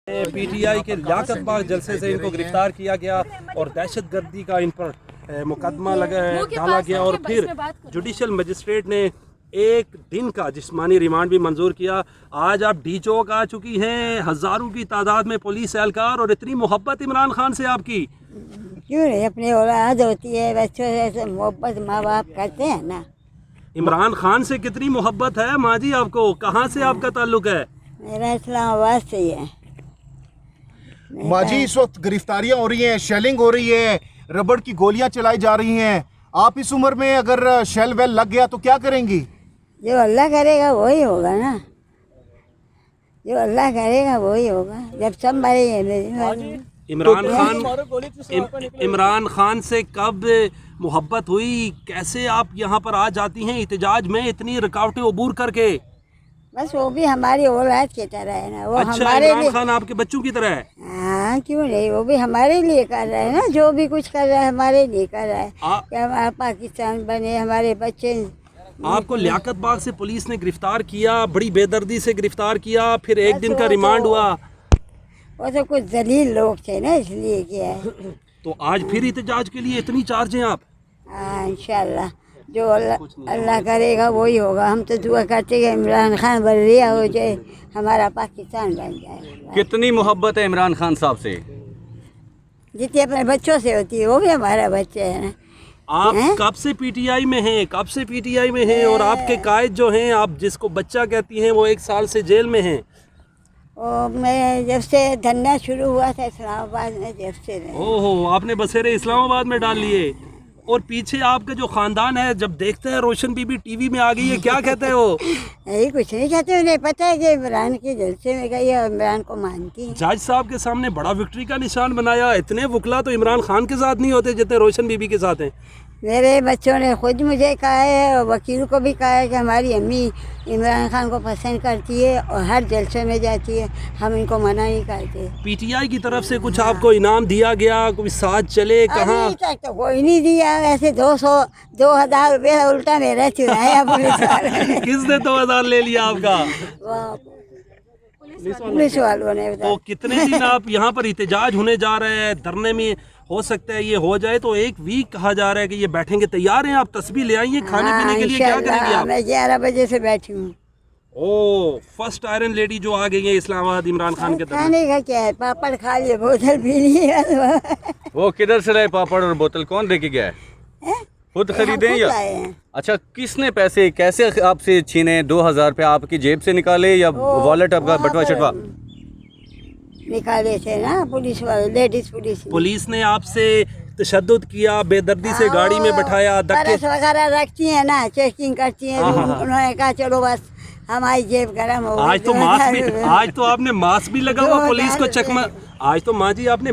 PTI के लियाकत बाग जलसे से इनको गिरफ्तार किया गया और दहशतगर्दी का इन पर मुकदमा डाला गया और फिर जुडिशल मजिस्ट्रेट ने एक दिन का जिस्मानी रिमांड भी मंजूर किया। आज आप डी चौक आ चुकी हैं, हज़ारों की तादाद में पुलिस एहलकार और इतनी मोहब्बत इमरान खान से आपकी। क्यों नहीं, अपनी औलाद होती है, बच्चों से मोहब्बत माँ बाप करते हैं ना। इमरान खान से कितनी मोहब्बत है माँ जी आपको? कहाँ से आपका ताल्लुक है? मेरा इस्लामाबाद से ही है। माँ जी इस वक्त गिरफ्तारियां हो रही हैं, शेलिंग हो रही है, रबड़ की गोलियां चलाई जा रही हैं। आप इस उम्र में अगर शेल वेल लग गया तो क्या करेंगी? जो अल्लाह करेगा वही होगा ना, जो अल्लाह करेगा वही होगा। जब सब मरेंगे। इमरान खान से कब मोहब्बत हुई? कैसे आप यहाँ पर आ जाती हैं एहतजाज में इतनी रुकावटें अबूर करके? बस वो भी हमारी औलाद की तरह है ना, वो अच्छा, हमारे इमरान लिए। खान आपके बच्चों की तरह है? हाँ क्यों नहीं, वो भी हमारे लिए कर रहा है ना, जो भी कुछ कर रहा है हमारे लिए कर रहा है कि हमारा पाकिस्तान बने, हमारे बच्चे। आपको लियाकत बाग से पुलिस ने गिरफ्तार किया, बड़ी बेदर्दी से गिरफ्तार किया, फिर एक दिन का रिमांड हुआ। वो तो कुछ जलील लोग थे ना, इसलिए किया है। तो आज फिर एहतजाज के लिए इतनी चार्ज हैं आप? हाँ इंशाल्लाह जो अल्लाह करेगा वही होगा। हम तो दुआ करते हैं इमरान खान बर्रिया हो जाए, हमारा पाकिस्तान बन जाए। कितनी मोहब्बत है इमरान खान साहब से? जितनी अपने बच्चों से होती है, वो भी हमारा बच्चे है ना। आप कब से पीटीआई में हैं? कब से पीटीआई में हैं? और आपके कायद जो हैं, आप जिसको बच्चा कहती हैं, वो 1 साल से जेल में हैं। और मैं जब से धंधा शुरू हुआ था इस्लामाबाद में, जब से ओहो, आपने बसेरे इस्लामाबाद में डाल लिए। और पीछे आपका जो खानदान है, जब देखते हैं रोशन बीबी टीवी में आ गई है, क्या कहते हैं वो? यही कुछ नहीं कहते, उन्हें पता है कि इमरान के जलसे में गई है और इमरान को मानती है। जज साहब के सामने बड़ा विक्ट्री का निशान बनाया। इतने वकला तो इमरान खान के साथ नहीं होते जितने रोशन बीबी के साथ हैं। मेरे बच्चों ने खुद मुझे कहा है और वकील को भी कहा है कि हमारी अम्मी इमरान खान को पसंद करती है और हर जलसे में जाती है, हम इनको मना नहीं करते। पीटीआई की तरफ से कुछ आपको इनाम दिया गया? कोई साथ चले? कहाँ? अभी तक तो कोई नहीं दिया। वैसे 2,000 रुपये उल्टा मेरा चुराया पुलिस वाले। किसने 2,000 ले लिया आपका? पुलिस वालों ने। तो कितने दिन आप यहाँ पर एहतजाज होने जा रहे हैं? धरने में हो सकता है ये हो जाए तो 1 वीक कहा जा रहा है कि ये बैठेंगे। तैयार हैं आप? तस्बीह ले आई हैं खाने पीने के लिए? क्या करेंगे आप? मैं 11 बजे से बैठी हूँ। ओ, फर्स्ट आयरन लेडी जो आ गई है इस्लामाबाद इमरान खान के तरफ। खाने का क्या है, पापड़ खा लिए, बोतल पी लिए। वो किधर से लाए पापड़ और बोतल? कौन लेके गया है? खुद खरीदे या? अच्छा, किसने पैसे कैसे आपसे छीने? 2,000 रुपये आपकी जेब से निकाले या वॉलेट आपका बटवा शटवा निकाले थे ना पुलिस वाले, लेडीज पुलिस ने आपसे तशद्दुद किया, बेदर्दी से गाड़ी में बैठाया, धक्के वगैरह रखती है ना, चेकिंग करती है। उन्होंने कहा चलो बस हमारी जेब गर्म हो गई। आज तो आपने मास्क भी लगा हुआ पुलिस को चकमा। आज तो माँ जी आपने